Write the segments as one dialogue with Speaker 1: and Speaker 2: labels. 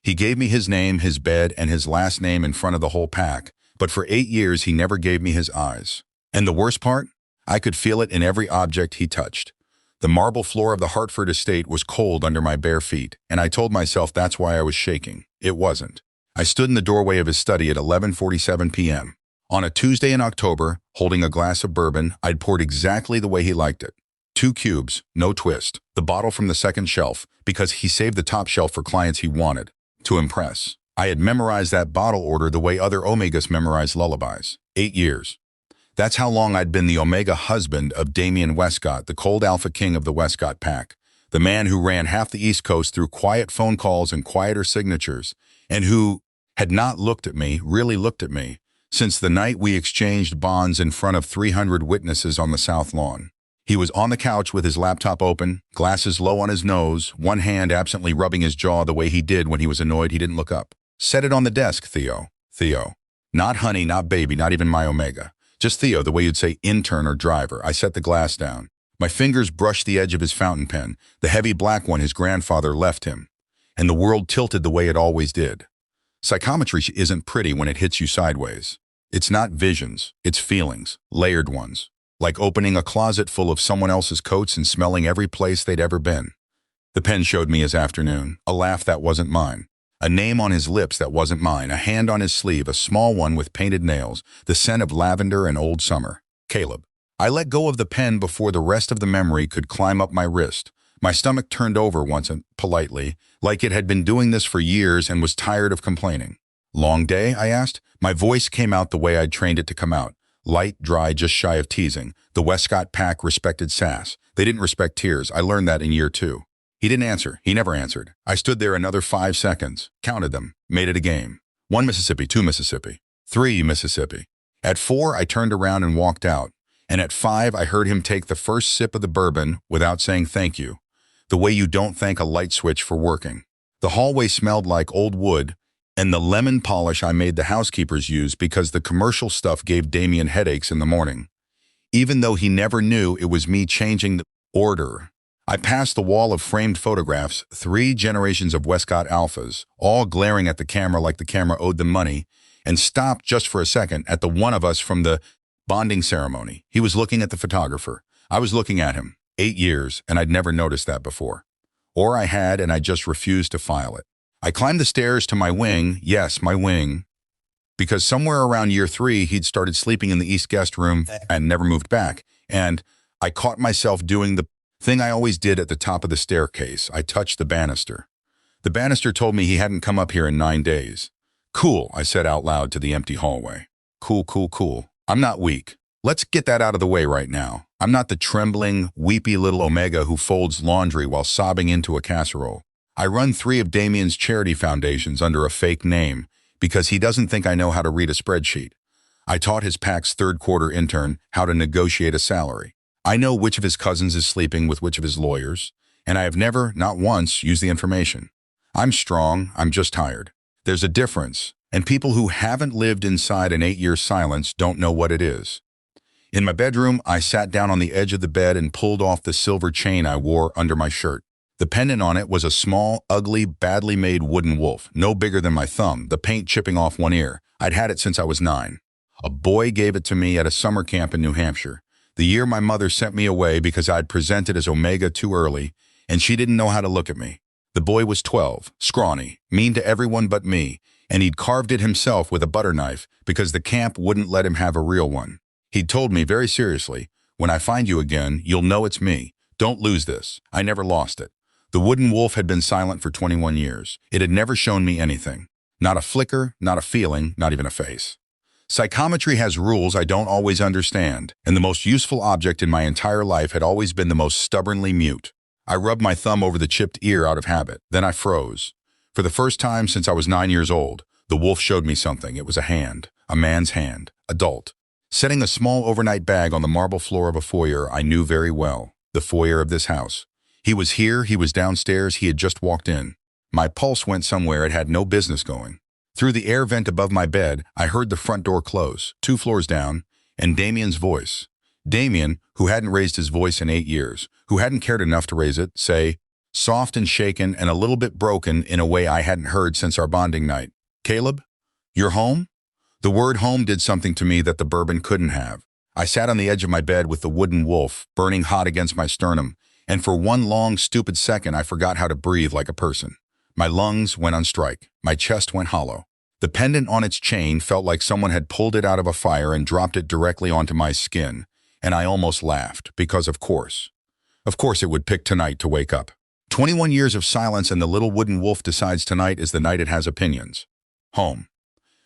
Speaker 1: He gave me his name, his bed, and his last name in front of the whole pack, but for 8 years he never gave me his eyes. And the worst part? I could feel it in every object he touched. The marble floor of the Hartford estate was cold under my bare feet, and I told myself that's why I was shaking. It wasn't. I stood in the doorway of his study at 11:47 p.m. On a Tuesday in October, holding a glass of bourbon I'd poured exactly the way he liked it. 2 cubes, no twist, the bottle from the second shelf, because he saved the top shelf for clients he wanted to impress. I had memorized that bottle order the way other Omegas memorize lullabies. 8 years. That's how long I'd been the Omega husband of Damien Wescott, the cold alpha king of the Wescott pack, the man who ran half the East Coast through quiet phone calls and quieter signatures, and who had not looked at me, really looked at me, since the night we exchanged bonds in front of 300 witnesses on the South Lawn. He was on the couch with his laptop open, glasses low on his nose, one hand absently rubbing his jaw the way he did when he was annoyed he didn't look up. Set it on the desk, Theo. Theo. Not honey, not baby, not even my Omega. Just Theo, the way you'd say intern or driver. I set the glass down. My fingers brushed the edge of his fountain pen, the heavy black one his grandfather left him. And the world tilted the way it always did. Psychometry isn't pretty when it hits you sideways. It's not visions, it's feelings, layered ones. Like opening a closet full of someone else's coats and smelling every place they'd ever been. The pen showed me his afternoon, a laugh that wasn't mine, a name on his lips that wasn't mine, a hand on his sleeve, a small one with painted nails, the scent of lavender and old summer. Caleb. I let go of the pen before the rest of the memory could climb up my wrist. My stomach turned over once politely, like it had been doing this for years and was tired of complaining. Long day, I asked. My voice came out the way I'd trained it to come out. Light, dry, just shy of teasing. The Wescott pack respected sass. They didn't respect tears. I learned that in year 2. He didn't answer. He never answered. I stood there another 5 seconds, counted them, made it a game. 1 Mississippi, 2 Mississippi, 3 Mississippi. At 4, I turned around and walked out. And at 5, I heard him take the first sip of the bourbon without saying thank you. The way you don't thank a light switch for working. The hallway smelled like old wood, and the lemon polish I made the housekeepers use because the commercial stuff gave Damien headaches in the morning. Even though he never knew it was me changing the order. I passed the wall of framed photographs, 3 generations of Wescott alphas, all glaring at the camera like the camera owed them money, and stopped just for a second at the one of us from the bonding ceremony. He was looking at the photographer. I was looking at him. 8 years, and I'd never noticed that before. Or I had, and I just refused to file it. I climbed the stairs to my wing, yes, my wing, because somewhere around year 3, he'd started sleeping in the East guest room and never moved back, and I caught myself doing the thing I always did at the top of the staircase. I touched the banister. The banister told me he hadn't come up here in 9 days. Cool, I said out loud to the empty hallway. Cool, cool, cool. I'm not weak. Let's get that out of the way right now. I'm not the trembling, weepy little Omega who folds laundry while sobbing into a casserole. I run 3 of Damien's charity foundations under a fake name because he doesn't think I know how to read a spreadsheet. I taught his pack's 3rd quarter intern how to negotiate a salary. I know which of his cousins is sleeping with which of his lawyers, and I have never, not once, used the information. I'm strong, I'm just tired. There's a difference, and people who haven't lived inside an 8-year silence don't know what it is. In my bedroom, I sat down on the edge of the bed and pulled off the silver chain I wore under my shirt. The pendant on it was a small, ugly, badly made wooden wolf, no bigger than my thumb, the paint chipping off one ear. I'd had it since I was 9. A boy gave it to me at a summer camp in New Hampshire, the year my mother sent me away because I'd presented as Omega too early, and she didn't know how to look at me. The boy was 12, scrawny, mean to everyone but me, and he'd carved it himself with a butter knife because the camp wouldn't let him have a real one. He'd told me very seriously, "When I find you again, you'll know it's me. Don't lose this." I never lost it. The wooden wolf had been silent for 21 years. It had never shown me anything. Not a flicker, not a feeling, not even a face. Psychometry has rules I don't always understand, and the most useful object in my entire life had always been the most stubbornly mute. I rubbed my thumb over the chipped ear out of habit. Then I froze. For the first time since I was 9 years old, the wolf showed me something. It was a hand, a man's hand, adult. Setting a small overnight bag on the marble floor of a foyer I knew very well, the foyer of this house. He was here, he was downstairs, he had just walked in. My pulse went somewhere it had no business going. Through the air vent above my bed, I heard the front door close, 2 floors down, and Damien's voice. Damien, who hadn't raised his voice in 8 years, who hadn't cared enough to raise it, say, soft and shaken and a little bit broken in a way I hadn't heard since our bonding night. "Caleb, you're home?" The word home did something to me that the bourbon couldn't have. I sat on the edge of my bed with the wooden wolf burning hot against my sternum, and for one long, stupid second I forgot how to breathe like a person. My lungs went on strike. My chest went hollow. The pendant on its chain felt like someone had pulled it out of a fire and dropped it directly onto my skin, and I almost laughed, because of course it would pick tonight to wake up. 21 years of silence and the little wooden wolf decides tonight is the night it has opinions. Home.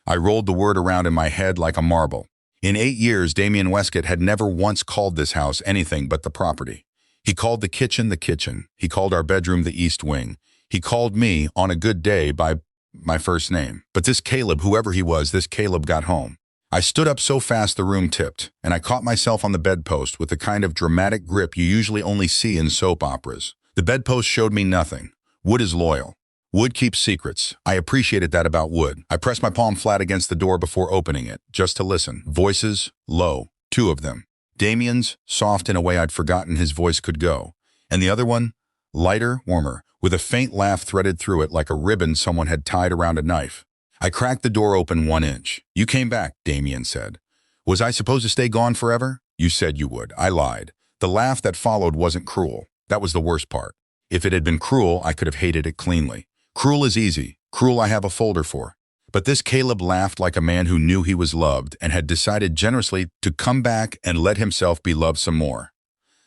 Speaker 1: I rolled the word around in my head like a marble. In 8 years, Damien Wescott had never once called this house anything but the property. He called the kitchen the kitchen. He called our bedroom the east wing. He called me, on a good day, by my first name. But this Caleb, whoever he was, this Caleb got home. I stood up so fast the room tipped, and I caught myself on the bedpost with the kind of dramatic grip you usually only see in soap operas. The bedpost showed me nothing. Wood is loyal. Wood keeps secrets. I appreciated that about wood. I pressed my palm flat against the door before opening it, just to listen. Voices, low, 2 of them. Damien's, soft in a way I'd forgotten his voice could go. And the other one, lighter, warmer, with a faint laugh threaded through it like a ribbon someone had tied around a knife. I cracked the door open 1 inch. "You came back," Damien said. "Was I supposed to stay gone forever?" "You said you would." I lied. The laugh that followed wasn't cruel. That was the worst part. If it had been cruel, I could have hated it cleanly. Cruel is easy. Cruel I have a folder for. But this Caleb laughed like a man who knew he was loved and had decided generously to come back and let himself be loved some more.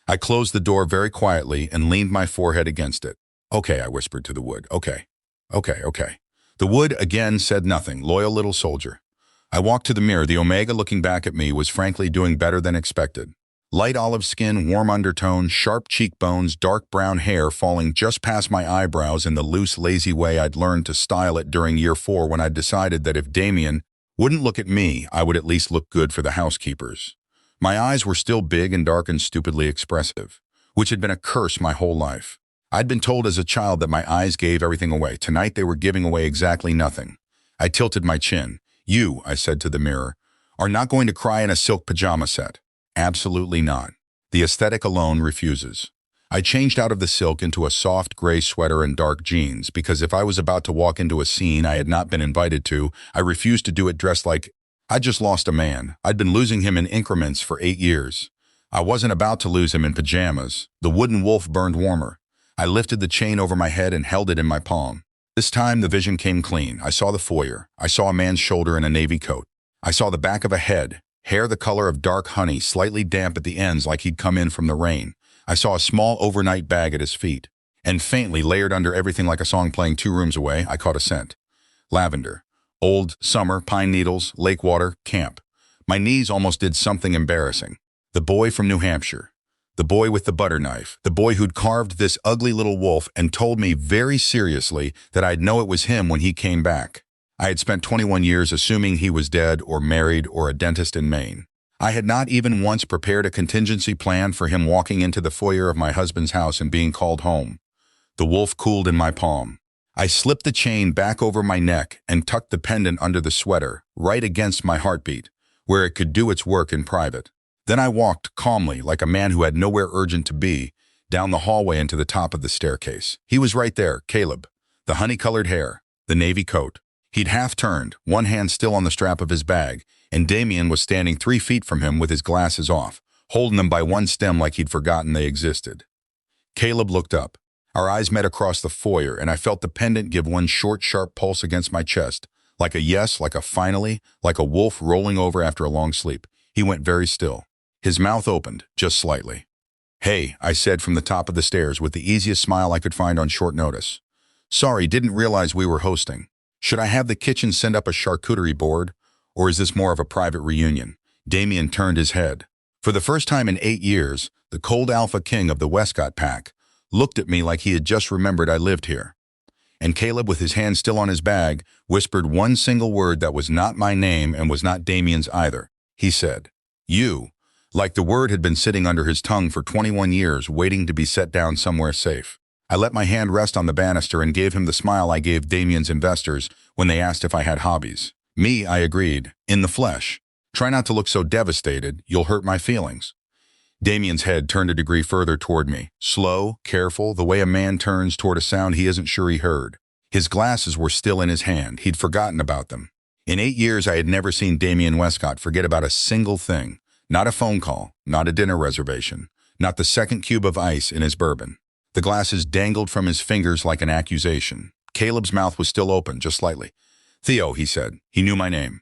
Speaker 1: I closed the door very quietly and leaned my forehead against it. "Okay," I whispered to the wood. Okay. The wood again said nothing, loyal little soldier. I walked to the mirror. The Omega looking back at me was frankly doing better than expected. Light olive skin, warm undertone, sharp cheekbones, dark brown hair falling just past my eyebrows in the loose, lazy way I'd learned to style it during year 4 when I'd decided that if Damien wouldn't look at me, I would at least look good for the housekeepers. My eyes were still big and dark and stupidly expressive, which had been a curse my whole life. I'd been told as a child that my eyes gave everything away. Tonight they were giving away exactly nothing. I tilted my chin. "You," I said to the mirror, "are not going to cry in a silk pajama set." Absolutely not. The aesthetic alone refuses. I changed out of the silk into a soft gray sweater and dark jeans because if I was about to walk into a scene I had not been invited to, I refused to do it dressed like I'd just lost a man. I'd been losing him in increments for 8 years. I wasn't about to lose him in pajamas. The wooden wolf burned warmer. I lifted the chain over my head and held it in my palm. This time the vision came clean. I saw the foyer. I saw a man's shoulder in a navy coat. I saw the back of a head. Hair the color of dark honey, slightly damp at the ends like he'd come in from the rain. I saw a small overnight bag at his feet. And faintly, layered under everything like a song playing 2 rooms away, I caught a scent. Lavender. Old, summer, pine needles, lake water, camp. My knees almost did something embarrassing. The boy from New Hampshire. The boy with the butter knife. The boy who'd carved this ugly little wolf and told me very seriously that I'd know it was him when he came back. I had spent 21 years assuming he was dead or married or a dentist in Maine. I had not even once prepared a contingency plan for him walking into the foyer of my husband's house and being called home. The wolf cooled in my palm. I slipped the chain back over my neck and tucked the pendant under the sweater, right against my heartbeat, where it could do its work in private. Then I walked calmly, like a man who had nowhere urgent to be, down the hallway and to the top of the staircase. He was right there, Caleb. The honey-colored hair, the navy coat. He'd half-turned, one hand still on the strap of his bag, and Damien was standing 3 feet from him with his glasses off, holding them by one stem like he'd forgotten they existed. Caleb looked up. Our eyes met across the foyer, and I felt the pendant give one short, sharp pulse against my chest, like a yes, like a finally, like a wolf rolling over after a long sleep. He went very still. His mouth opened, just slightly. "Hey," I said from the top of the stairs with the easiest smile I could find on short notice. "Sorry, didn't realize we were hosting. Should I have the kitchen send up a charcuterie board, or is this more of a private reunion?" Damien turned his head. For the first time in 8 years, the cold alpha king of the Wescott pack looked at me like he had just remembered I lived here. And Caleb, with his hand still on his bag, whispered one single word that was not my name and was not Damien's either. He said, "You," like the word had been sitting under his tongue for 21 years, waiting to be set down somewhere safe. I let my hand rest on the banister and gave him the smile I gave Damien's investors when they asked if I had hobbies. "Me," I agreed, "in the flesh. Try not to look so devastated, you'll hurt my feelings." Damien's head turned a degree further toward me, slow, careful, the way a man turns toward a sound he isn't sure he heard. His glasses were still in his hand. He'd forgotten about them. In 8 years, I had never seen Damien Wescott forget about a single thing. Not a phone call, not a dinner reservation, not the second cube of ice in his bourbon. The glasses dangled from his fingers like an accusation. Caleb's mouth was still open, just slightly. "Theo," he said. He knew my name.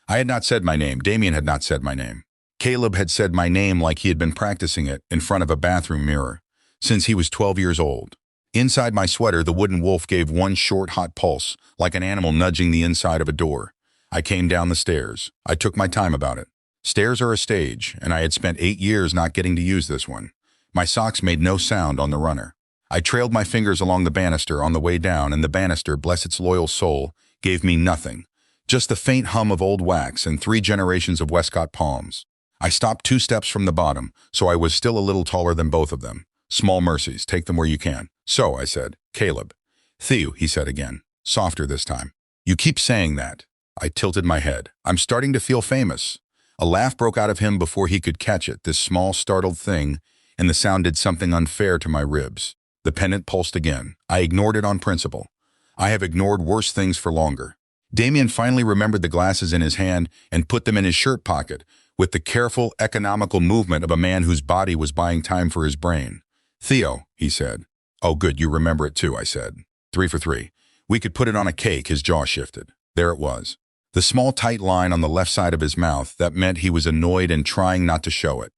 Speaker 1: I had not said my name. Damien had not said my name. Caleb had said my name like he had been practicing it in front of a bathroom mirror since he was 12 years old. Inside my sweater, the wooden wolf gave one short, hot pulse, like an animal nudging the inside of a door. I came down the stairs. I took my time about it. Stairs are a stage, and I had spent 8 years not getting to use this one. My socks made no sound on the runner. I trailed my fingers along the banister on the way down, and the banister, bless its loyal soul, gave me nothing. Just the faint hum of old wax and 3 generations of Wescott palms. I stopped 2 steps from the bottom, so I was still a little taller than both of them. Small mercies, take them where you can. "So," I said. "Caleb." "Theo," he said again, softer this time. "You keep saying that." I tilted my head. "I'm starting to feel famous." A laugh broke out of him before he could catch it, this small, startled thing, and the sound did something unfair to my ribs. The pendant pulsed again. I ignored it on principle. I have ignored worse things for longer. Damien finally remembered the glasses in his hand and put them in his shirt pocket, with the careful, economical movement of a man whose body was buying time for his brain. "Theo," he said. "Oh, good, you remember it too," I said. 3 for 3. We could put it on a cake. His jaw shifted. There it was. The small, tight line on the left side of his mouth that meant he was annoyed and trying not to show it.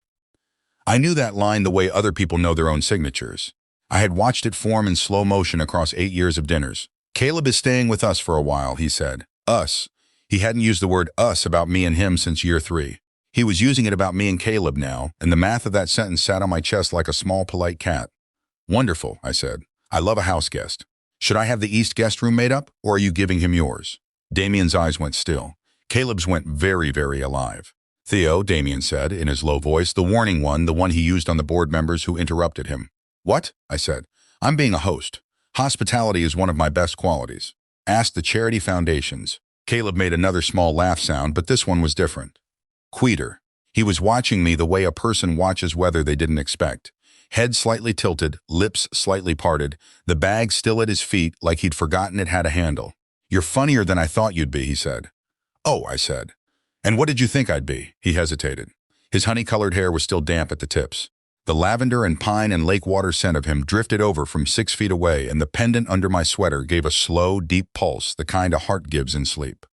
Speaker 1: I knew that line the way other people know their own signatures. I had watched it form in slow motion across 8 years of dinners. "Caleb is staying with us for a while," he said. "Us." He hadn't used the word us about me and him since year 3. He was using it about me and Caleb now, and the math of that sentence sat on my chest like a small, polite cat. "Wonderful," I said. "I love a house guest. Should I have the east guest room made up, or are you giving him yours?" Damien's eyes went still. Caleb's went very, very alive. "Theo," Damien said, in his low voice, the warning one, the one he used on the board members who interrupted him. "What?" I said. "I'm being a host. Hospitality is one of my best qualities. Ask the charity foundations." Caleb made another small laugh sound, but this one was different. Quieter. He was watching me the way a person watches weather they didn't expect. Head slightly tilted, lips slightly parted, the bag still at his feet like he'd forgotten it had a handle. "You're funnier than I thought you'd be," he said. "Oh," I said. "And what did you think I'd be?" He hesitated. His honey-colored hair was still damp at the tips. The lavender and pine and lake water scent of him drifted over from 6 feet away, and the pendant under my sweater gave a slow, deep pulse, the kind a heart gives in sleep.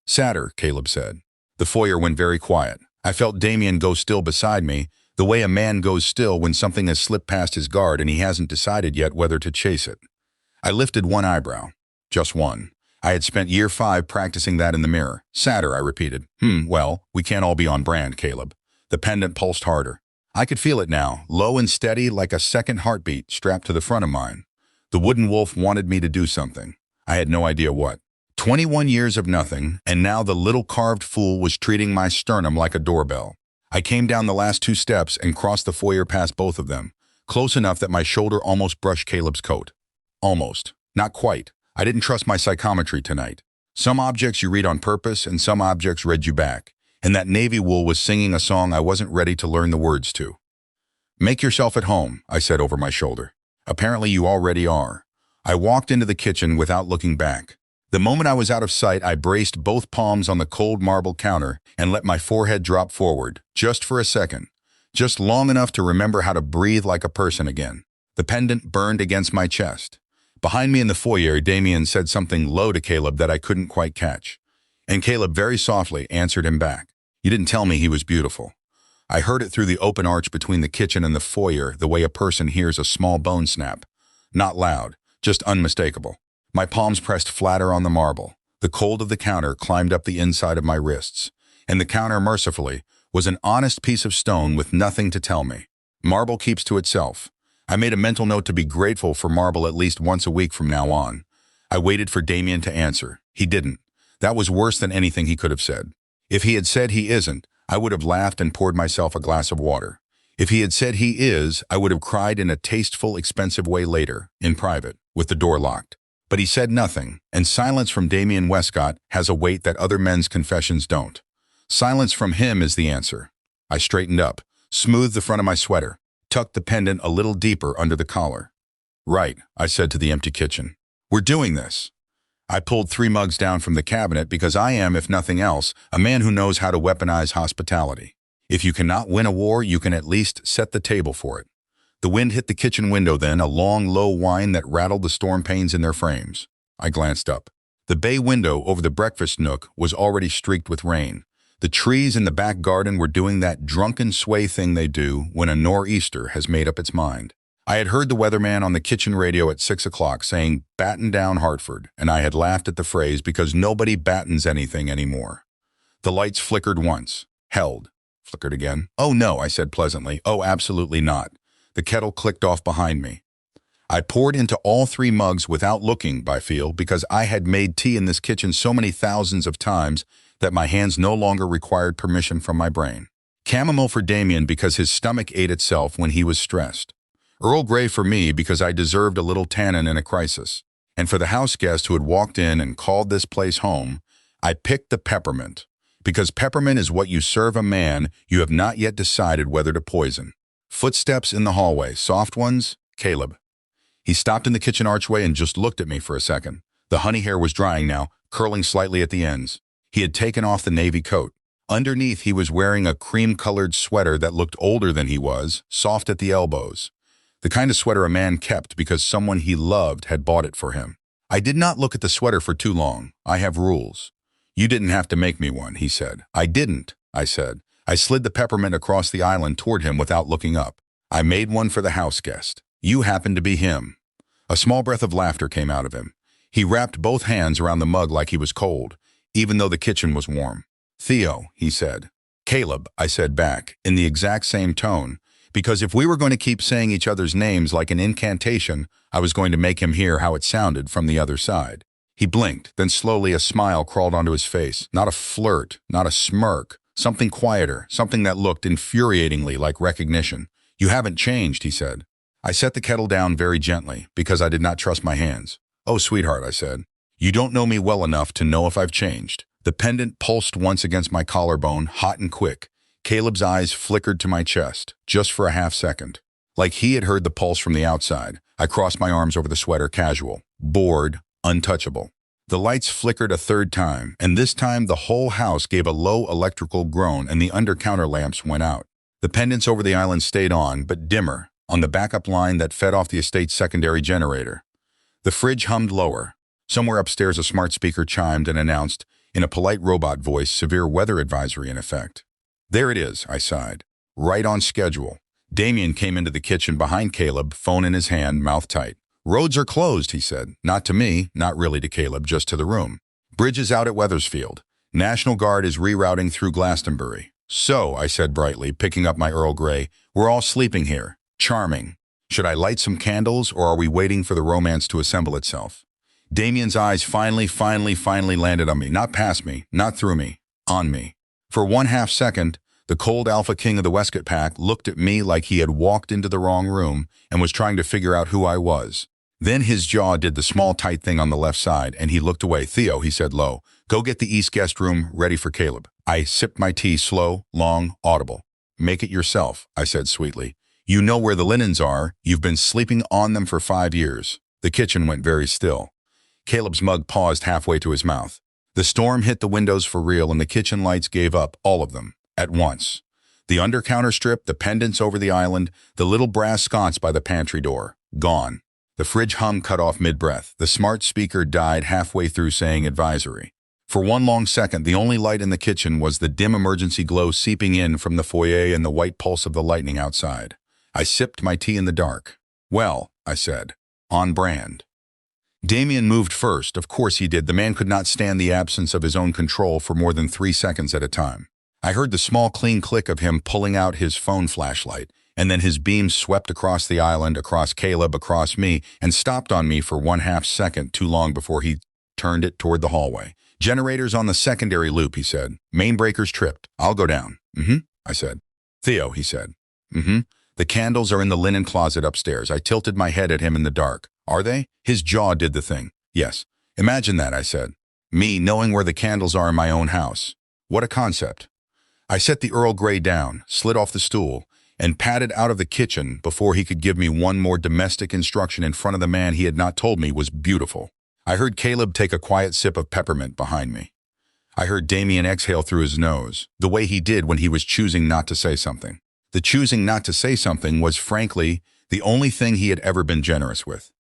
Speaker 1: "Sadder," Caleb said. The foyer went very quiet. I felt Damien go still beside me, the way a man goes still when something has slipped past his guard and he hasn't decided yet whether to chase it. I lifted one eyebrow. Just one. I had spent year 5 practicing that in the mirror. "Sadder," I repeated. Well, we can't all be on brand, Caleb." The pendant pulsed harder. I could feel it now, low and steady like a second heartbeat strapped to the front of mine. The wooden wolf wanted me to do something. I had no idea what. 21 years of nothing, and now the little carved fool was treating my sternum like a doorbell. I came down the last 2 steps and crossed the foyer past both of them, close enough that my shoulder almost brushed Caleb's coat. Almost. Not quite. I didn't trust my psychometry tonight. Some objects you read on purpose, and some objects read you back. And that navy wool was singing a song I wasn't ready to learn the words to. "Make yourself at home," I said over my shoulder. "Apparently you already are." I walked into the kitchen without looking back. The moment I was out of sight, I braced both palms on the cold marble counter and let my forehead drop forward, just for a second. Just long enough to remember how to breathe like a person again. The pendant burned against my chest. Behind me in the foyer, Damien said something low to Caleb that I couldn't quite catch. And Caleb very softly answered him back. "You didn't tell me he was beautiful." I heard it through the open arch between the kitchen and the foyer, the way a person hears a small bone snap. Not loud, just unmistakable. My palms pressed flatter on the marble. The cold of the counter climbed up the inside of my wrists. And the counter, mercifully, was an honest piece of stone with nothing to tell me. Marble keeps to itself. I made a mental note to be grateful for marble at least once a week from now on. I waited for Damien to answer. He didn't. That was worse than anything he could have said. If he had said he isn't, I would have laughed and poured myself a glass of water. If he had said he is, I would have cried in a tasteful, expensive way later, in private, with the door locked. But he said nothing, and silence from Damien Wescott has a weight that other men's confessions don't. Silence from him is the answer. I straightened up, smoothed the front of my sweater, tucked the pendant a little deeper under the collar. "Right," I said to the empty kitchen. "We're doing this." I pulled 3 mugs down from the cabinet because I am, if nothing else, a man who knows how to weaponize hospitality. If you cannot win a war, you can at least set the table for it. The wind hit the kitchen window then, a long, low whine that rattled the storm panes in their frames. I glanced up. The bay window over the breakfast nook was already streaked with rain. The trees in the back garden were doing that drunken sway thing they do when a nor'easter has made up its mind. I had heard the weatherman on the kitchen radio at 6 o'clock saying, "Batten down Hartford," and I had laughed at the phrase because nobody battens anything anymore. The lights flickered once, held, flickered again. "Oh no," I said pleasantly. "Oh, absolutely not." The kettle clicked off behind me. I poured into all 3 mugs without looking, I feel, because I had made tea in this kitchen so many thousands of times that my hands no longer required permission from my brain. Chamomile for Damien because his stomach ate itself when he was stressed. Earl Grey for me because I deserved a little tannin in a crisis. And for the house guest who had walked in and called this place home, I picked the peppermint, because peppermint is what you serve a man you have not yet decided whether to poison. Footsteps in the hallway, soft ones, Caleb. He stopped in the kitchen archway and just looked at me for a second. The honey hair was drying now, curling slightly at the ends. He had taken off the navy coat. Underneath, he was wearing a cream-colored sweater that looked older than he was, soft at the elbows. The kind of sweater a man kept because someone he loved had bought it for him. I did not look at the sweater for too long. I have rules. "You didn't have to make me one," he said. "I didn't," I said. I slid the peppermint across the island toward him without looking up. "I made one for the house guest. You happen to be him." A small breath of laughter came out of him. He wrapped both hands around the mug like he was cold, even though the kitchen was warm. "Theo," he said. "Caleb," I said back, in the exact same tone, because if we were going to keep saying each other's names like an incantation, I was going to make him hear how it sounded from the other side. He blinked, then slowly a smile crawled onto his face. Not a flirt, not a smirk, something quieter, something that looked infuriatingly like recognition. "You haven't changed," he said. I set the kettle down very gently, because I did not trust my hands. "Oh, sweetheart," I said. "You don't know me well enough to know if I've changed." The pendant pulsed once against my collarbone, hot and quick. Caleb's eyes flickered to my chest, just for a half second. Like he had heard the pulse from the outside, I crossed my arms over the sweater, casual, bored, untouchable. The lights flickered a 3rd time, and this time the whole house gave a low electrical groan and the under-counter lamps went out. The pendants over the island stayed on, but dimmer, on the backup line that fed off the estate's secondary generator. The fridge hummed lower. Somewhere upstairs a smart speaker chimed and announced, in a polite robot voice, severe weather advisory in effect. "There it is," I sighed. "Right on schedule." Damien came into the kitchen behind Caleb, phone in his hand, mouth tight. "Roads are closed," he said. Not to me, not really to Caleb, just to the room. "Bridges out at Wethersfield. National Guard is rerouting through Glastonbury." "So," I said brightly, picking up my Earl Grey, "we're all sleeping here. Charming. Should I light some candles, or are we waiting for the romance to assemble itself?" Damien's eyes finally landed on me, not past me, not through me, on me. For 1/2 second, the cold alpha king of the Wescott pack looked at me like he had walked into the wrong room and was trying to figure out who I was. Then his jaw did the small tight thing on the left side, and he looked away. "Theo," he said low, "go get the east guest room ready for Caleb." I sipped my tea, slow, long, audible. "Make it yourself," I said sweetly. "You know where the linens are. You've been sleeping on them for 5 years." The kitchen went very still. Caleb's mug paused halfway to his mouth. The storm hit the windows for real, and the kitchen lights gave up, all of them, at once. The under-counter strip, the pendants over the island, the little brass sconce by the pantry door, gone. The fridge hum cut off mid-breath. The smart speaker died halfway through saying advisory. For one long second, the only light in the kitchen was the dim emergency glow seeping in from the foyer and the white pulse of the lightning outside. I sipped my tea in the dark. "Well," I said, "on brand." Damien moved first. Of course he did. The man could not stand the absence of his own control for more than 3 seconds at a time. I heard the small, clean click of him pulling out his phone flashlight, and then his beam swept across the island, across Caleb, across me, and stopped on me for 1/2 second too long before he turned it toward the hallway. "Generators on the secondary loop," he said. "Main breakers tripped. I'll go down." I said. "Theo," he said. "The candles are in the linen closet upstairs." I tilted my head at him in the dark. "Are they?" His jaw did the thing. "Yes." "Imagine that," I said. "Me knowing where the candles are in my own house. What a concept." I set the Earl Grey down, slid off the stool, and padded out of the kitchen before he could give me one more domestic instruction in front of the man he had not told me was beautiful. I heard Caleb take a quiet sip of peppermint behind me. I heard Damien exhale through his nose, the way he did when he was choosing not to say something. The choosing not to say something was, frankly, the only thing he had ever been generous with.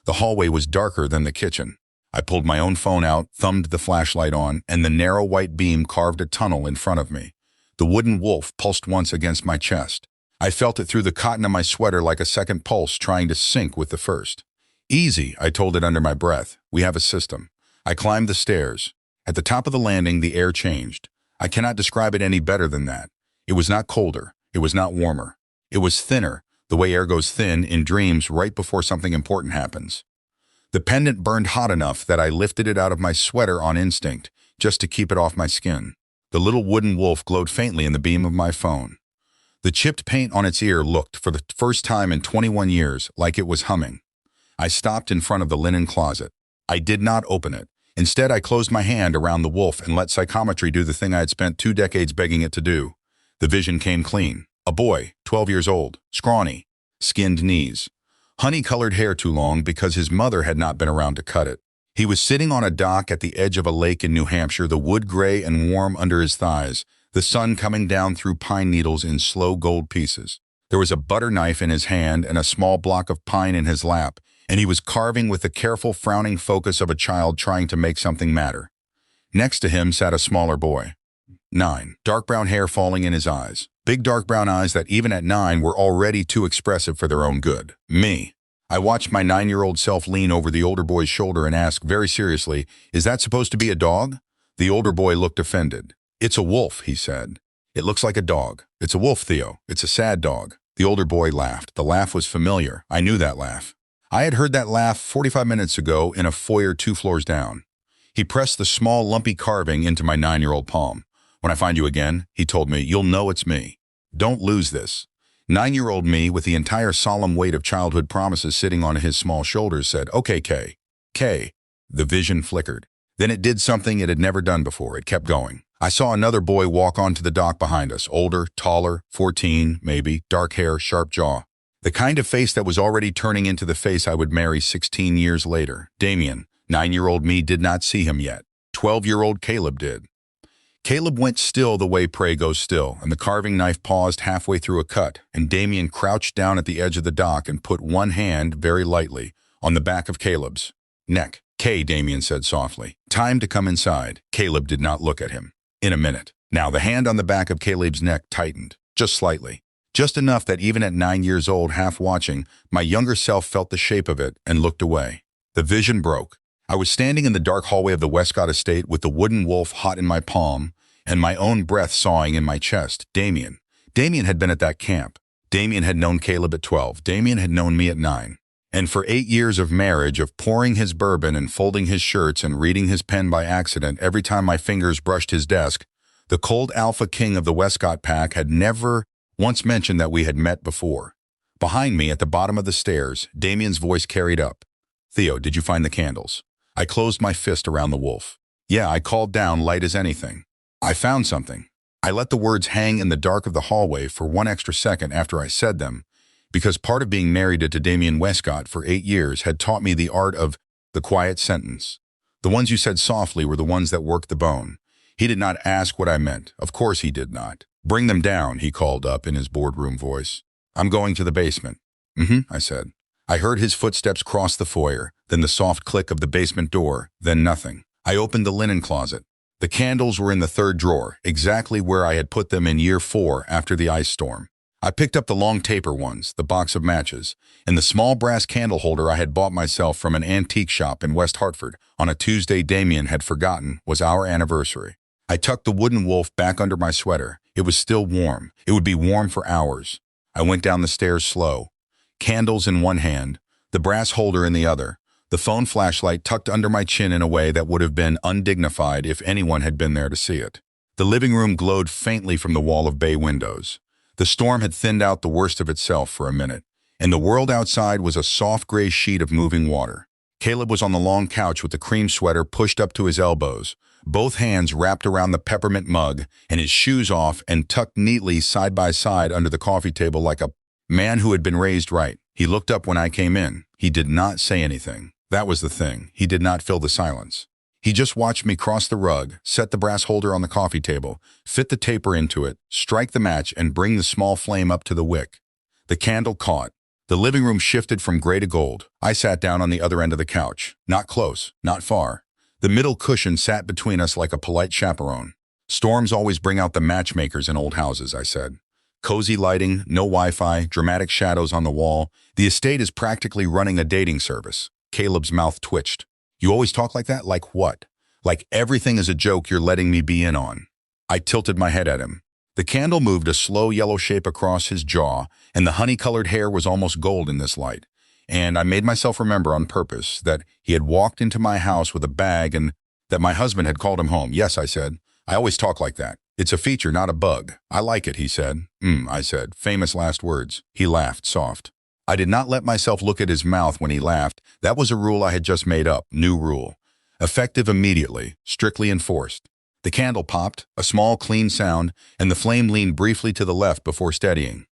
Speaker 1: The hallway was darker than the kitchen. I pulled my own phone out, thumbed the flashlight on, and the narrow white beam carved a tunnel in front of me. The wooden wolf pulsed once against my chest. I felt it through the cotton of my sweater like a second pulse trying to sync with the first. Easy, I told it under my breath. We have a system. I climbed the stairs. At the top of the landing, the air changed. I cannot describe it any better than that. It was not colder. It was not warmer. It was thinner, the way air goes thin in dreams right before something important happens. The pendant burned hot enough that I lifted it out of my sweater on instinct, just to keep it off my skin. The little wooden wolf glowed faintly in the beam of my phone. The chipped paint on its ear looked, for the first time in 21 years, like it was humming. I stopped in front of the linen closet. I did not open it. Instead, I closed my hand around the wolf and let psychometry do the thing I had spent 2 decades begging it to do. The vision came clean. A boy, 12 years old, scrawny, skinned knees. Honey-colored hair too long because his mother had not been around to cut it. He was sitting on a dock at the edge of a lake in New Hampshire, the wood gray and warm under his thighs, the sun coming down through pine needles in slow gold pieces. There was a butter knife in his hand and a small block of pine in his lap, and he was carving with the careful, frowning focus of a child trying to make something matter. Next to him sat a smaller boy. 9. Dark brown hair falling in his eyes. Big dark brown eyes that even at 9 were already too expressive for their own good. Me. I watched my 9-year-old self lean over the older boy's shoulder and ask very seriously, "Is that supposed to be a dog?" The older boy looked offended. "It's a wolf," he said. "It looks like a dog. It's a wolf, Theo. It's a sad dog." The older boy laughed. The laugh was familiar. I knew that laugh. I had heard that laugh 45 minutes ago in a foyer 2 floors down. He pressed the small, lumpy carving into my 9-year-old palm. "When I find you again," he told me, "you'll know it's me. Don't lose this." 9-year-old me, with the entire solemn weight of childhood promises sitting on his small shoulders, said, "Okay, Kay." Kay. The vision flickered. Then it did something it had never done before. It kept going. I saw another boy walk onto the dock behind us, older, taller, 14, maybe, dark hair, sharp jaw. The kind of face that was already turning into the face I would marry 16 years later. Damien. 9-year-old me did not see him yet. 12-year-old Caleb did. Caleb went still the way prey goes still, and the carving knife paused halfway through a cut, and Damien crouched down at the edge of the dock and put one hand, very lightly, on the back of Caleb's neck. "Kay," Damien said softly. "Time to come inside." Caleb did not look at him. "In a minute." Now the hand on the back of Caleb's neck tightened, just slightly. Just enough that even at 9 years old, half watching, my younger self felt the shape of it and looked away. The vision broke. I was standing in the dark hallway of the Wescott estate with the wooden wolf hot in my palm and my own breath sawing in my chest. Damien. Damien had been at that camp. Damien had known Caleb at 12. Damien had known me at 9. And for 8 years of marriage, of pouring his bourbon and folding his shirts and reading his pen by accident every time my fingers brushed his desk, the cold alpha king of the Wescott pack had never once mentioned that we had met before. Behind me, at the bottom of the stairs, Damien's voice carried up. "Theo, did you find the candles?" I closed my fist around the wolf. "Yeah," I called down, light as anything. "I found something." I let the words hang in the dark of the hallway for 1 extra second after I said them, because part of being married to Damien Wescott for 8 years had taught me the art of the quiet sentence. The ones you said softly were the ones that worked the bone. He did not ask what I meant. Of course he did not. "Bring them down," he called up in his boardroom voice. "I'm going to the basement." I said. I heard his footsteps cross the foyer, then the soft click of the basement door, then nothing. I opened the linen closet. The candles were in the 3rd drawer, exactly where I had put them in year 4 after the ice storm. I picked up the long taper ones, the box of matches, and the small brass candle holder I had bought myself from an antique shop in West Hartford on a Tuesday Damien had forgotten was our anniversary. I tucked the wooden wolf back under my sweater. It was still warm. It would be warm for hours. I went down the stairs slow. Candles in one hand, the brass holder in the other, the phone flashlight tucked under my chin in a way that would have been undignified if anyone had been there to see it. The living room glowed faintly from the wall of bay windows. The storm had thinned out the worst of itself for a minute, and the world outside was a soft gray sheet of moving water. Caleb was on the long couch with the cream sweater pushed up to his elbows, both hands wrapped around the peppermint mug, and his shoes off and tucked neatly side by side under the coffee table like a man who had been raised right. He looked up when I came in. He did not say anything. That was the thing. He did not fill the silence. He just watched me cross the rug, set the brass holder on the coffee table, fit the taper into it, strike the match, and bring the small flame up to the wick. The candle caught. The living room shifted from gray to gold. I sat down on the other end of the couch. Not close, not far. The middle cushion sat between us like a polite chaperone. Storms always bring out the matchmakers in old houses, I said. Cozy lighting, no Wi-Fi, dramatic shadows on the wall. The estate is practically running a dating service. Caleb's mouth twitched. You always talk like that? Like what? Like everything is a joke you're letting me be in on. I tilted my head at him. The candle moved a slow yellow shape across his jaw, and the honey-colored hair was almost gold in this light. And I made myself remember on purpose that he had walked into my house with a bag and that my husband had called him home. Yes, I said. I always talk like that. It's a feature, not a bug. I like it, he said. I said. Famous last words. He laughed, soft. I did not let myself look at his mouth when he laughed. That was a rule I had just made up. New rule. Effective immediately. Strictly enforced. The candle popped, a small, clean sound, and the flame leaned briefly to the left before steadying.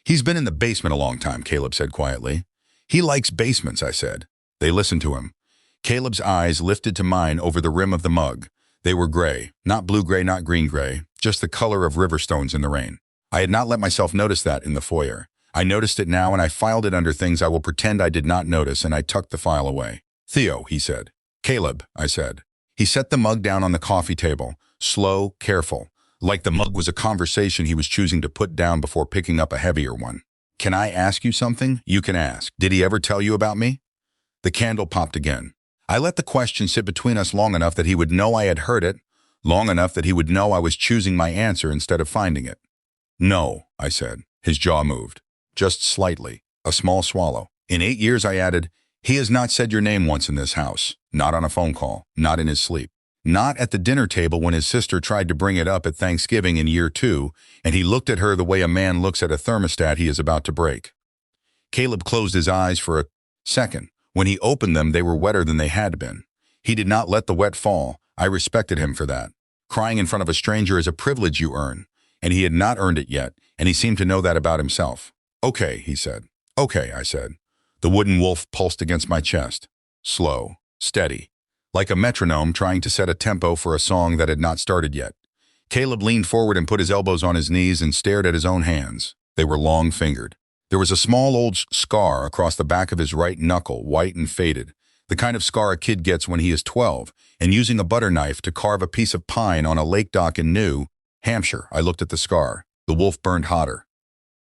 Speaker 1: He's been in the basement a long time, Caleb said quietly. He likes basements, I said. They listened to him. Caleb's eyes lifted to mine over the rim of the mug. They were gray, not blue-gray, not green-gray, just the color of river stones in the rain. I had not let myself notice that in the foyer. I noticed it now, and I filed it under things I will pretend I did not notice, and I tucked the file away. Theo, he said. Caleb, I said. He set the mug down on the coffee table, slow, careful, like the mug was a conversation he was choosing to put down before picking up a heavier one. Can I ask you something? You can ask. Did he ever tell you about me? The candle popped again. I let the question sit between us long enough that he would know I had heard it, long enough that he would know I was choosing my answer instead of finding it. No, I said. His jaw moved. Just slightly. A small swallow. In 8 years, I added, he has not said your name once in this house. Not on a phone call. Not in his sleep. Not at the dinner table when his sister tried to bring it up at Thanksgiving in year 2, and he looked at her the way a man looks at a thermostat he is about to break. Caleb closed his eyes for a second. When he opened them, they were wetter than they had been. He did not let the wet fall. I respected him for that. Crying in front of a stranger is a privilege you earn, and he had not earned it yet, and he seemed to know that about himself. Okay, he said. Okay, I said. The wooden wolf pulsed against my chest. Slow, steady, like a metronome trying to set a tempo for a song that had not started yet. Caleb leaned forward and put his elbows on his knees and stared at his own hands. They were long-fingered. There was a small old scar across the back of his right knuckle, white and faded, the kind of scar a kid gets when he is 12, and using a butter knife to carve a piece of pine on a lake dock in New Hampshire. I looked at the scar. The wolf burned hotter.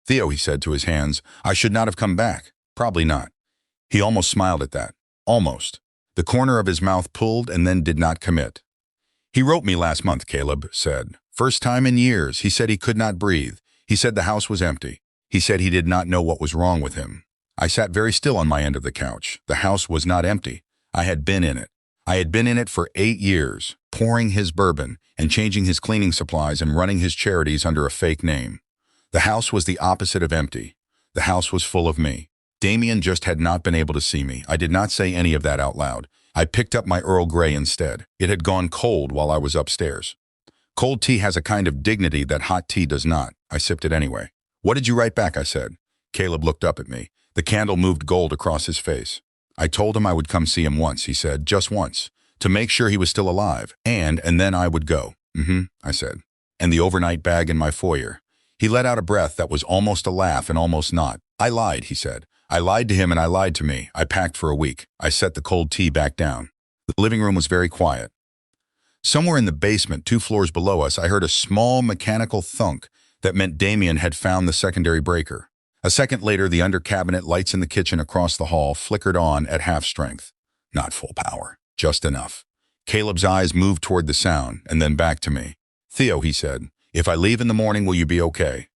Speaker 1: Theo, he said to his hands, I should not have come back. Probably not. He almost smiled at that. Almost. The corner of his mouth pulled and then did not commit. He wrote me last month, Caleb said. First time in years. He said he could not breathe. He said the house was empty. He said he did not know what was wrong with him. I sat very still on my end of the couch. The house was not empty. I had been in it. I had been in it for 8 years, pouring his bourbon and changing his cleaning supplies and running his charities under a fake name. The house was the opposite of empty. The house was full of me. Damien just had not been able to see me. I did not say any of that out loud. I picked up my Earl Grey instead. It had gone cold while I was upstairs. Cold tea has a kind of dignity that hot tea does not. I sipped it anyway. What did you write back? I said. Caleb looked up at me. The candle moved gold across his face. I told him I would come see him once, he said, just once, to make sure he was still alive, and then I would go. I said. And the overnight bag in my foyer. He let out a breath that was almost a laugh and almost not. I lied, he said. I lied to him and I lied to me. I packed for a week. I set the cold tea back down. The living room was very quiet. Somewhere in the basement, 2 floors below us, I heard a small mechanical thunk that meant Damien had found the secondary breaker. A second later, the under-cabinet lights in the kitchen across the hall flickered on at half strength. Not full power, just enough. Caleb's eyes moved toward the sound and then back to me. Theo, he said, if I leave in the morning, will you be okay?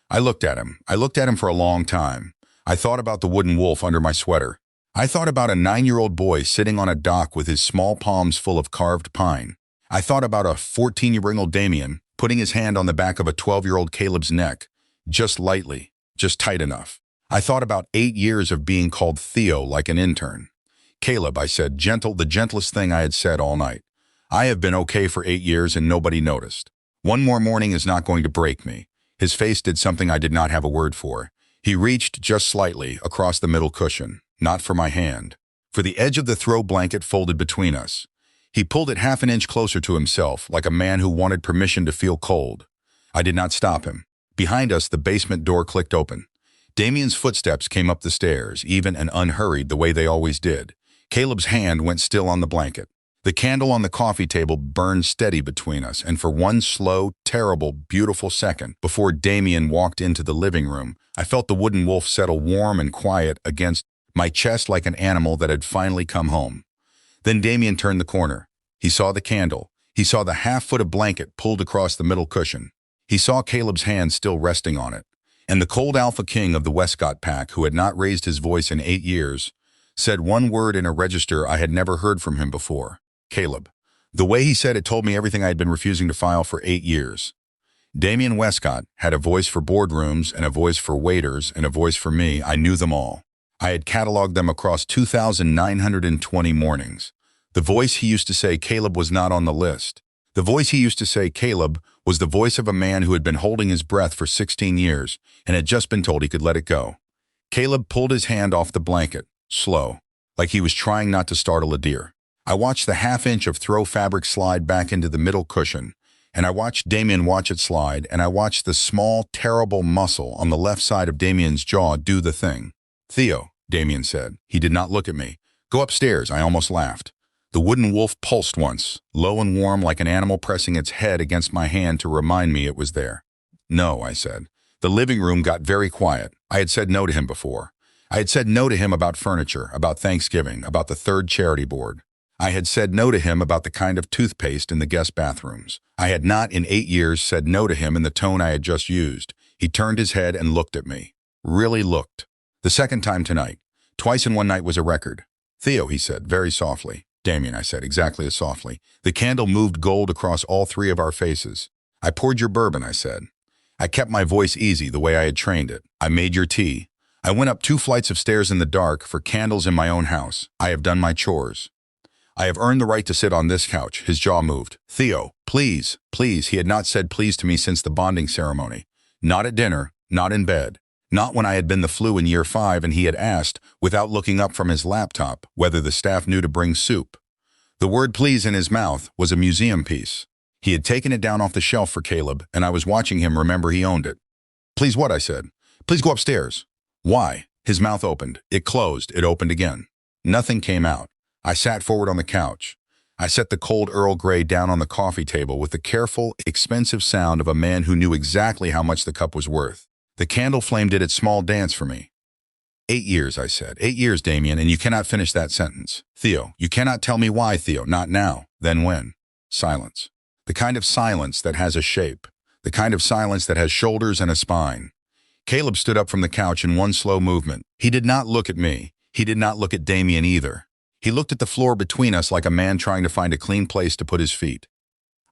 Speaker 1: I looked at him. I looked at him for a long time. I thought about the wooden wolf under my sweater. I thought about a 9-year-old boy sitting on a dock with his small palms full of carved pine. I thought about a 14-year-old Damien putting his hand on the back of a 12-year-old Caleb's neck, just lightly, just tight enough. I thought about 8 years of being called Theo like an intern. Caleb, I said, the gentlest thing I had said all night. I have been okay for 8 years and nobody noticed. One more morning is not going to break me. His face did something I did not have a word for. He reached just slightly across the middle cushion, not for my hand, for the edge of the throw blanket folded between us. He pulled it half an inch closer to himself, like a man who wanted permission to feel cold. I did not stop him. Behind us, the basement door clicked open. Damien's footsteps came up the stairs, even and unhurried the way they always did. Caleb's hand went still on the blanket. The candle on the coffee table burned steady between us, and for one slow, terrible, beautiful second, before Damien walked into the living room, I felt the wooden wolf settle warm and quiet against my chest like an animal that had finally come home. Then Damien turned the corner. He saw the candle. He saw the half-foot of blanket pulled across the middle cushion. He saw Caleb's hand still resting on it. And the cold alpha king of the Wescott pack, who had not raised his voice in 8 years, said one word in a register I had never heard from him before. Caleb. The way he said it told me everything I had been refusing to file for 8 years. Damien Wescott had a voice for boardrooms and a voice for waiters and a voice for me. I knew them all. I had cataloged them across 2,920 mornings. The voice he used to say Caleb was not on the list. The voice he used to say Caleb was the voice of a man who had been holding his breath for 16 years and had just been told he could let it go. Caleb pulled his hand off the blanket, slow, like he was trying not to startle a deer. I watched the half-inch of throw fabric slide back into the middle cushion, and I watched Damien watch it slide, and I watched the small, terrible muscle on the left side of Damien's jaw do the thing. Theo, Damien said. He did not look at me. Go upstairs, I almost laughed. The wooden wolf pulsed once, low and warm like an animal pressing its head against my hand to remind me it was there. No, I said. The living room got very quiet. I had said no to him before. I had said no to him about furniture, about Thanksgiving, about the third charity board. I had said no to him about the kind of toothpaste in the guest bathrooms. I had not in 8 years said no to him in the tone I had just used. He turned his head and looked at me. Really looked. The second time tonight. Twice in one night was a record. Theo, he said, very softly. Damien, I said, exactly as softly. The candle moved gold across all 3 of our faces. I poured your bourbon, I said. I kept my voice easy the way I had trained it. I made your tea. I went up 2 flights of stairs in the dark for candles in my own house. I have done my chores. I have earned the right to sit on this couch. His jaw moved. Theo, please, please. He had not said please to me since the bonding ceremony. Not at dinner, not in bed. Not when I had been the flu in year 5 and he had asked, without looking up from his laptop, whether the staff knew to bring soup. The word please in his mouth was a museum piece. He had taken it down off the shelf for Caleb, and I was watching him remember he owned it. Please what, I said. Please go upstairs. Why? His mouth opened. It closed. It opened again. Nothing came out. I sat forward on the couch. I set the cold Earl Grey down on the coffee table with the careful, expensive sound of a man who knew exactly how much the cup was worth. The candle flame did its small dance for me. 8 years, I said. 8 years, Damien, and you cannot finish that sentence. Theo, you cannot tell me why, Theo. Not now. Then when? Silence. The kind of silence that has a shape. The kind of silence that has shoulders and a spine. Caleb stood up from the couch in one slow movement. He did not look at me. He did not look at Damien either. He looked at the floor between us like a man trying to find a clean place to put his feet.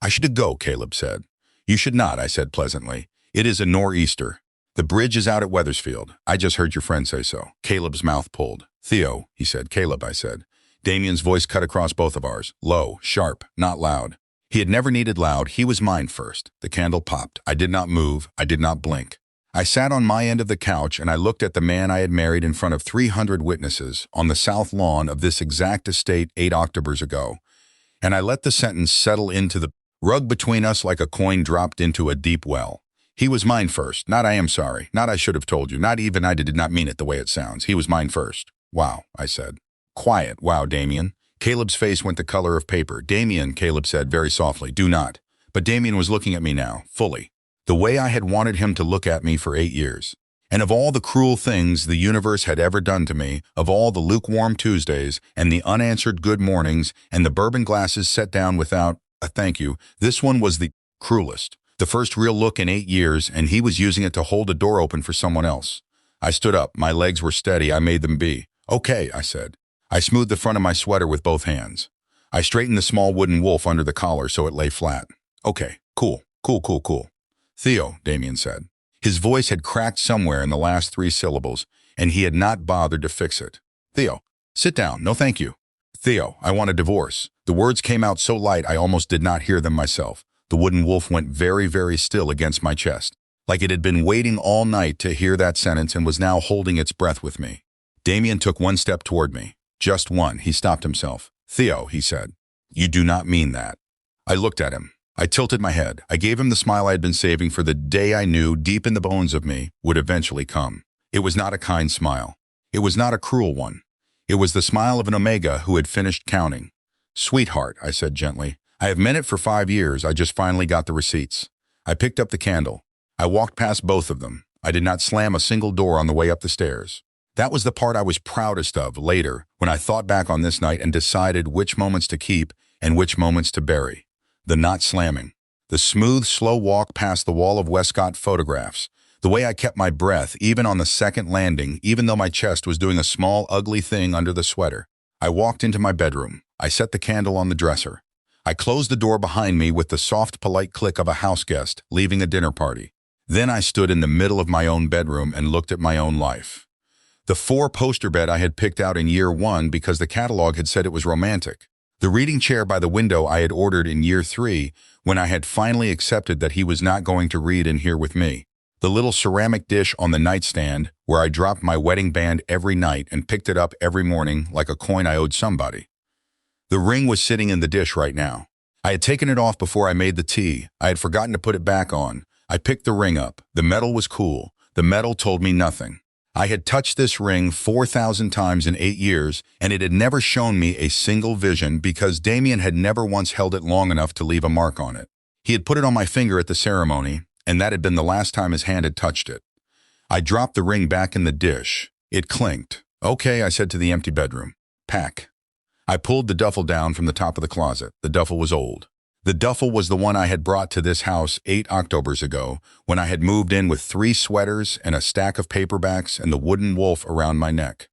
Speaker 1: I should go, Caleb said. You should not, I said pleasantly. It is a nor'easter. The bridge is out at Weathersfield. I just heard your friend say so. Caleb's mouth pulled. Theo, he said. Caleb, I said. Damien's voice cut across both of ours. Low, sharp, not loud. He had never needed loud. He was mine first. The candle popped. I did not move. I did not blink. I sat on my end of the couch and I looked at the man I had married in front of 300 witnesses on the south lawn of this exact estate 8 Octobers ago. And I let the sentence settle into the rug between us like a coin dropped into a deep well. He was mine first. Not I am sorry. Not I should have told you. Not even I did not mean it the way it sounds. He was mine first. Wow, I said. Quiet. Wow, Damien. Caleb's face went the color of paper. Damien, Caleb said very softly, do not. But Damien was looking at me now, fully. The way I had wanted him to look at me for 8 years. And of all the cruel things the universe had ever done to me, of all the lukewarm Tuesdays and the unanswered good mornings and the bourbon glasses set down without a thank you, this one was the cruelest. The first real look in 8 years, and he was using it to hold a door open for someone else. I stood up. My legs were steady. I made them be. Okay, I said. I smoothed the front of my sweater with both hands. I straightened the small wooden wolf under the collar so it lay flat. Okay, cool, cool, cool, cool. Theo, Damien said. His voice had cracked somewhere in the last 3 syllables, and he had not bothered to fix it. Theo, sit down. No, thank you. Theo, I want a divorce. The words came out so light I almost did not hear them myself. The wooden wolf went very, very still against my chest, like it had been waiting all night to hear that sentence and was now holding its breath with me. Damien took one step toward me. Just one. He stopped himself. Theo, he said, you do not mean that. I looked at him. I tilted my head. I gave him the smile I had been saving for the day I knew deep in the bones of me would eventually come. It was not a kind smile. It was not a cruel one. It was the smile of an Omega who had finished counting. Sweetheart, I said gently, I have meant it for 5 years. I just finally got the receipts. I picked up the candle. I walked past both of them. I did not slam a single door on the way up the stairs. That was the part I was proudest of later, when I thought back on this night and decided which moments to keep and which moments to bury. The not slamming. The smooth, slow walk past the wall of Wescott photographs. The way I kept my breath, even on the second landing, even though my chest was doing a small, ugly thing under the sweater. I walked into my bedroom. I set the candle on the dresser. I closed the door behind me with the soft, polite click of a house guest leaving a dinner party. Then I stood in the middle of my own bedroom and looked at my own life. The 4-poster bed I had picked out in year 1 because the catalog had said it was romantic. The reading chair by the window I had ordered in year 3 when I had finally accepted that he was not going to read in here with me. The little ceramic dish on the nightstand where I dropped my wedding band every night and picked it up every morning like a coin I owed somebody. The ring was sitting in the dish right now. I had taken it off before I made the tea. I had forgotten to put it back on. I picked the ring up. The metal was cool. The metal told me nothing. I had touched this ring 4,000 times in 8 years, and it had never shown me a single vision because Damien had never once held it long enough to leave a mark on it. He had put it on my finger at the ceremony, and that had been the last time his hand had touched it. I dropped the ring back in the dish. It clinked. Okay, I said to the empty bedroom. Pack. I pulled the duffel down from the top of the closet. The duffel was old. The duffel was the one I had brought to this house 8 Octobers ago, when I had moved in with 3 sweaters and a stack of paperbacks and the wooden wolf around my neck.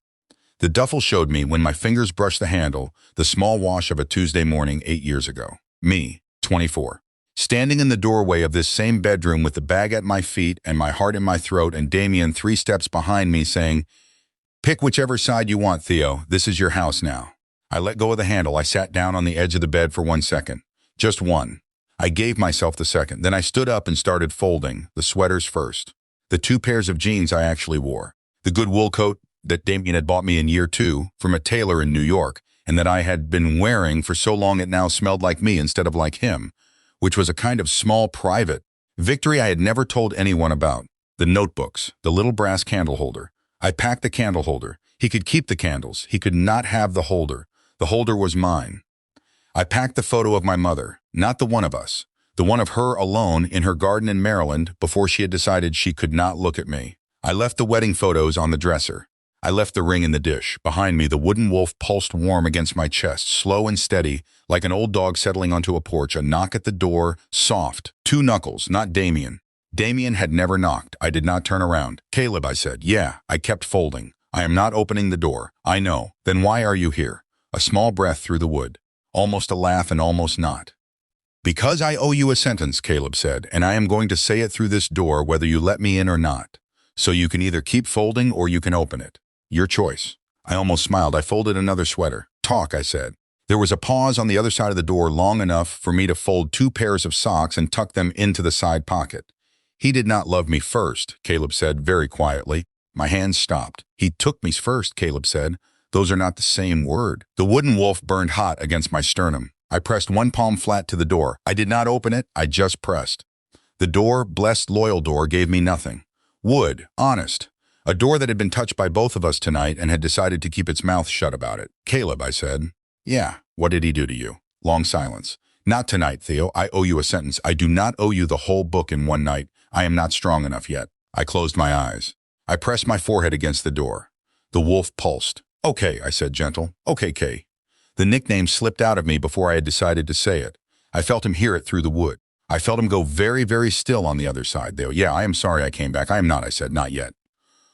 Speaker 1: The duffel showed me, when my fingers brushed the handle, the small wash of a Tuesday morning 8 years ago. Me, 24. Standing in the doorway of this same bedroom with the bag at my feet and my heart in my throat and Damien 3 steps behind me saying, "Pick whichever side you want, Theo. This is your house now." I let go of the handle. I sat down on the edge of the bed for 1 second. Just one. I gave myself the second. Then I stood up and started folding, the sweaters first. The 2 pairs of jeans I actually wore. The good wool coat that Damien had bought me in year 2 from a tailor in New York, and that I had been wearing for so long it now smelled like me instead of like him, which was a kind of small private victory I had never told anyone about. The notebooks, the little brass candle holder. I packed the candle holder. He could keep the candles. He could not have the holder. The holder was mine. I packed the photo of my mother, not the one of us, the one of her alone in her garden in Maryland before she had decided she could not look at me. I left the wedding photos on the dresser. I left the ring in the dish. Behind me, the wooden wolf pulsed warm against my chest, slow and steady, like an old dog settling onto a porch. A knock at the door, soft. 2 knuckles, not Damien. Damien had never knocked. I did not turn around. "Caleb," I said. "Yeah." I kept folding. "I am not opening the door." "I know." "Then why are you here?" A small breath through the wood. Almost a laugh and almost not. "Because I owe you a sentence," Caleb said, "and I am going to say it through this door whether you let me in or not. So you can either keep folding or you can open it. Your choice." I almost smiled. I folded another sweater. "Talk," I said. There was a pause on the other side of the door long enough for me to fold 2 pairs of socks and tuck them into the side pocket. "He did not love me first," Caleb said very quietly. My hands stopped. "He took me first," Caleb said. "Those are not the same word." The wooden wolf burned hot against my sternum. I pressed one palm flat to the door. I did not open it. I just pressed. The door, blessed loyal door, gave me nothing. Wood, honest. A door that had been touched by both of us tonight and had decided to keep its mouth shut about it. "Caleb," I said. "Yeah, what did he do to you?" Long silence. "Not tonight, Theo. I owe you a sentence. I do not owe you the whole book in one night. I am not strong enough yet." I closed my eyes. I pressed my forehead against the door. The wolf pulsed. "Okay," I said gentle. "Okay, Kay." The nickname slipped out of me before I had decided to say it. I felt him hear it through the wood. I felt him go very, very still on the other side, though. "Yeah, I am sorry I came back. I am not," I said. "Not yet."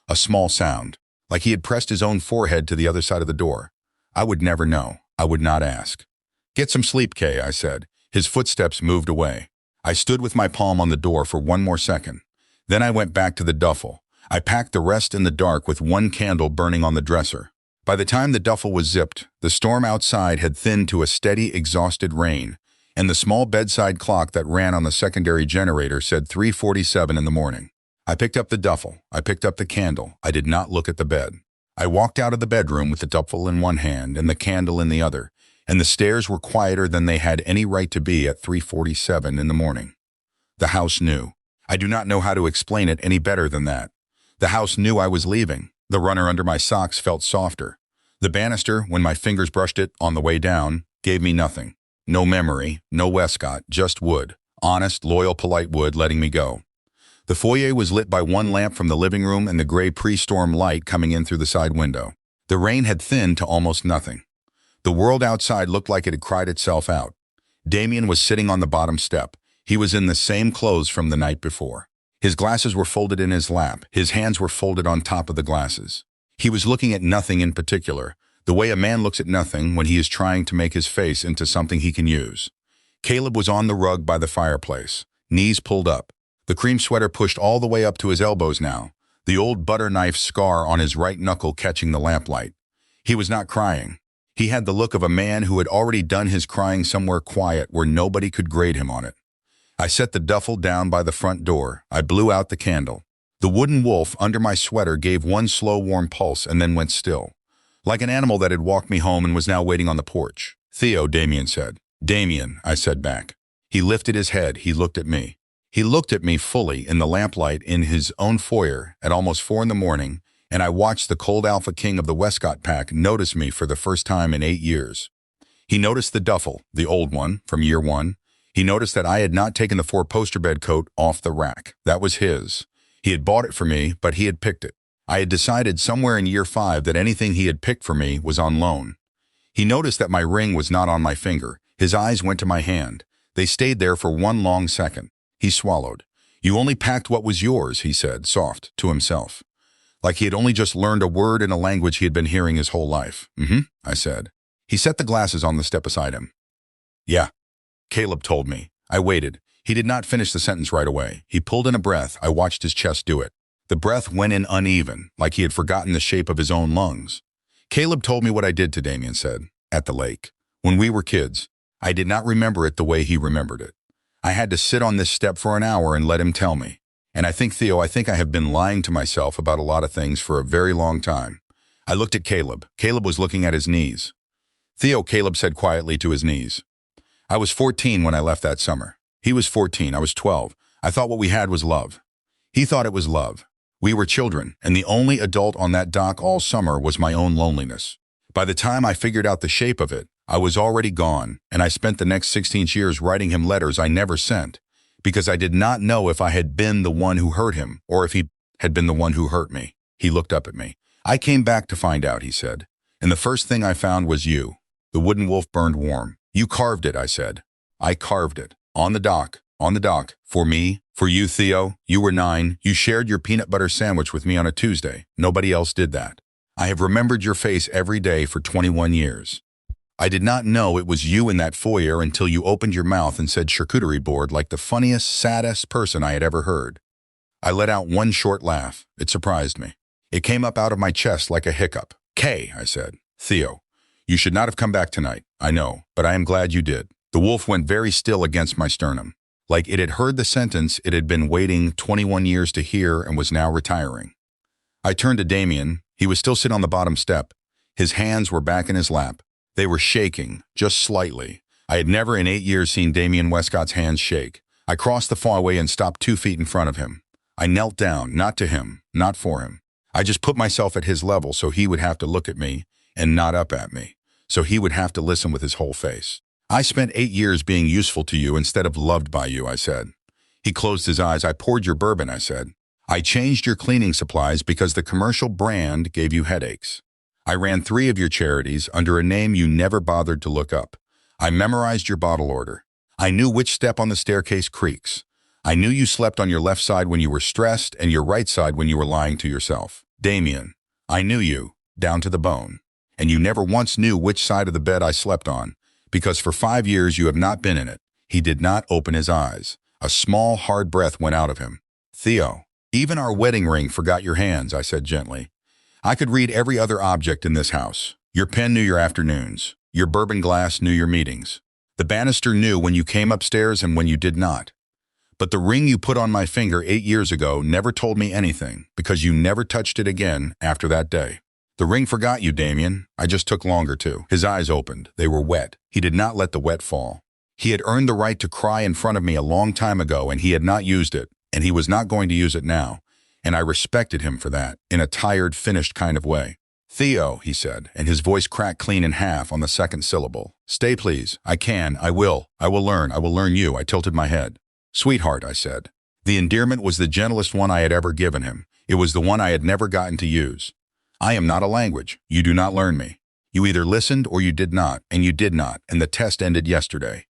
Speaker 1: A small sound, like he had pressed his own forehead to the other side of the door. I would never know. I would not ask. "Get some sleep, Kay," I said. His footsteps moved away. I stood with my palm on the door for 1 more second. Then I went back to the duffel. I packed the rest in the dark with 1 candle burning on the dresser. By the time the duffel was zipped, the storm outside had thinned to a steady, exhausted rain, and the small bedside clock that ran on the secondary generator said 3:47 in the morning. I picked up the duffel. I picked up the candle. I did not look at the bed. I walked out of the bedroom with the duffel in one hand and the candle in the other, and the stairs were quieter than they had any right to be at 3:47 in the morning. The house knew. I do not know how to explain it any better than that. The house knew I was leaving. The runner under my socks felt softer. The banister, when my fingers brushed it on the way down, gave me nothing. No memory, no Wescott, just wood. Honest, loyal, polite wood letting me go. The foyer was lit by one lamp from the living room and the gray pre-storm light coming in through the side window. The rain had thinned to almost nothing. The world outside looked like it had cried itself out. Damien was sitting on the bottom step. He was in the same clothes from the night before. His glasses were folded in his lap. His hands were folded on top of the glasses. He was looking at nothing in particular, the way a man looks at nothing when he is trying to make his face into something he can use. Caleb was on the rug by the fireplace, knees pulled up. The cream sweater pushed all the way up to his elbows now, the old butter knife scar on his right knuckle catching the lamplight. He was not crying. He had the look of a man who had already done his crying somewhere quiet where nobody could grade him on it. I set the duffel down by the front door. I blew out the candle. The wooden wolf under my sweater gave one slow, warm pulse and then went still, like an animal that had walked me home and was now waiting on the porch. "Theo," Damien said. "Damien," I said back. He lifted his head. He looked at me. He looked at me fully in the lamplight in his own foyer at almost 4 in the morning, and I watched the cold alpha king of the Wescott pack notice me for the first time in 8 years. He noticed the duffel, the old one, from year 1. He noticed that I had not taken the 4-poster bed coat off the rack. That was his. He had bought it for me, but he had picked it. I had decided somewhere in year 5 that anything he had picked for me was on loan. He noticed that my ring was not on my finger. His eyes went to my hand. They stayed there for one long second. He swallowed. "You only packed what was yours," he said, soft, to himself. Like he had only just learned a word in a language he had been hearing his whole life. I said. He set the glasses on the step beside him. "Yeah," Caleb told me. I waited. He did not finish the sentence right away. He pulled in a breath. I watched his chest do it. The breath went in uneven, like he had forgotten the shape of his own lungs. "Caleb told me what I did to Damien," said, "at the lake. When we were kids. I did not remember it the way he remembered it. I had to sit on this step for an hour and let him tell me. And I think, Theo, I have been lying to myself about a lot of things for a very long time." I looked at Caleb. Caleb was looking at his knees. "Theo," Caleb said quietly to his knees. "I was 14 when I left that summer. He was 14. I was 12. I thought what we had was love. He thought it was love. We were children, and the only adult on that dock all summer was my own loneliness. By the time I figured out the shape of it, I was already gone, and I spent the next 16 years writing him letters I never sent, because I did not know if I had been the one who hurt him, or if he had been the one who hurt me." He looked up at me. "I came back to find out," he said, "and the first thing I found was you." The wooden wolf burned warm. "You carved it," I said. "I carved it. On the dock. For me. For you, Theo. You were 9. You shared your peanut butter sandwich with me on a Tuesday. Nobody else did that. I have remembered your face every day for 21 years. I did not know it was you in that foyer until you opened your mouth and said charcuterie board like the funniest, saddest person I had ever heard." I let out one short laugh. It surprised me. It came up out of my chest like a hiccup. "Kay," I said. "Theo, you should not have come back tonight. I know, but I am glad you did." The wolf went very still against my sternum. Like it had heard the sentence it had been waiting 21 years to hear and was now retiring. I turned to Damien. He was still sitting on the bottom step. His hands were back in his lap. They were shaking, just slightly. I had never in 8 years seen Damien Wescott's hands shake. I crossed the foyer and stopped 2 feet in front of him. I knelt down, not to him, not for him. I just put myself at his level so he would have to look at me and not up at me, so he would have to listen with his whole face. "I spent 8 years being useful to you instead of loved by you," I said. He closed his eyes. "I poured your bourbon," I said. "I changed your cleaning supplies because the commercial brand gave you headaches. I ran 3 of your charities under a name you never bothered to look up. I memorized your bottle order. I knew which step on the staircase creaks. I knew you slept on your left side when you were stressed and your right side when you were lying to yourself. Damien, I knew you, down to the bone. And you never once knew which side of the bed I slept on, because for 5 years you have not been in it." He did not open his eyes. A small, hard breath went out of him. "Theo, even our wedding ring forgot your hands," I said gently. I could read every other object in this house. Your pen knew your afternoons. Your bourbon glass knew your meetings. The banister knew when you came upstairs and when you did not. But the ring you put on my finger 8 years ago never told me anything because you never touched it again after that day. The ring forgot you, Damien. I just took longer to. His eyes opened. They were wet. He did not let the wet fall. He had earned the right to cry in front of me a long time ago, and he had not used it, and he was not going to use it now. And I respected him for that, in a tired, finished kind of way. Theo, he said, and his voice cracked clean in half on the second syllable. Stay, please. I can. I will. I will learn. I will learn you. I tilted my head. Sweetheart, I said. The endearment was the gentlest one I had ever given him. It was the one I had never gotten to use. I am not a language. You do not learn me. You either listened or you did not, and you did not, and the test ended yesterday.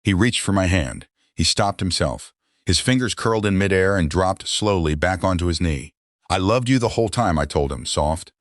Speaker 1: He reached for my hand. He stopped himself. His fingers curled in midair and dropped slowly back onto his knee. I loved you the whole time, I told him, soft.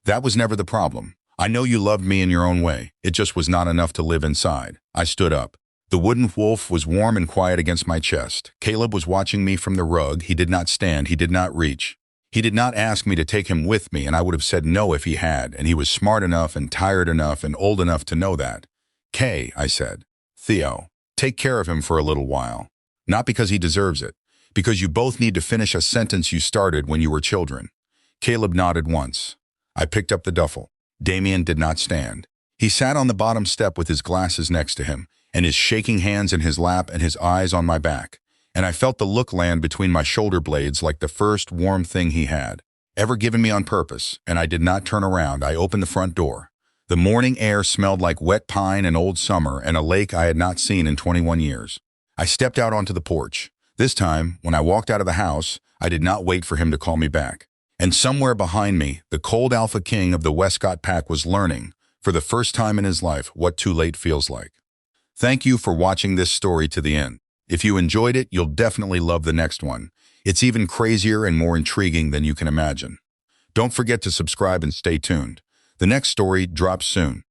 Speaker 1: That was never the problem. I know you loved me in your own way. It just was not enough to live inside. I stood up. The wooden wolf was warm and quiet against my chest. Caleb was watching me from the rug. He did not stand. He did not reach. He did not ask me to take him with me, and I would have said no if he had, and he was smart enough and tired enough and old enough to know that. Kay, I said. Theo, take care of him for a little while. Not because he deserves it, because you both need to finish a sentence you started when you were children. Caleb nodded once. I picked up the duffel. Damien did not stand. He sat on the bottom step with his glasses next to him, and his shaking hands in his lap and his eyes on my back, and I felt the look land between my shoulder blades like the first warm thing he had ever given me on purpose, and I did not turn around. I opened the front door. The morning air smelled like wet pine and old summer and a lake I had not seen in 21 years. I stepped out onto the porch. This time, when I walked out of the house, I did not wait for him to call me back. And somewhere behind me, the cold alpha king of the Wescott pack was learning, for the first time in his life, what too late feels like. Thank you for watching this story to the end. If you enjoyed it, you'll definitely love the next one. It's even crazier and more intriguing than you can imagine. Don't forget to subscribe and stay tuned. The next story drops soon.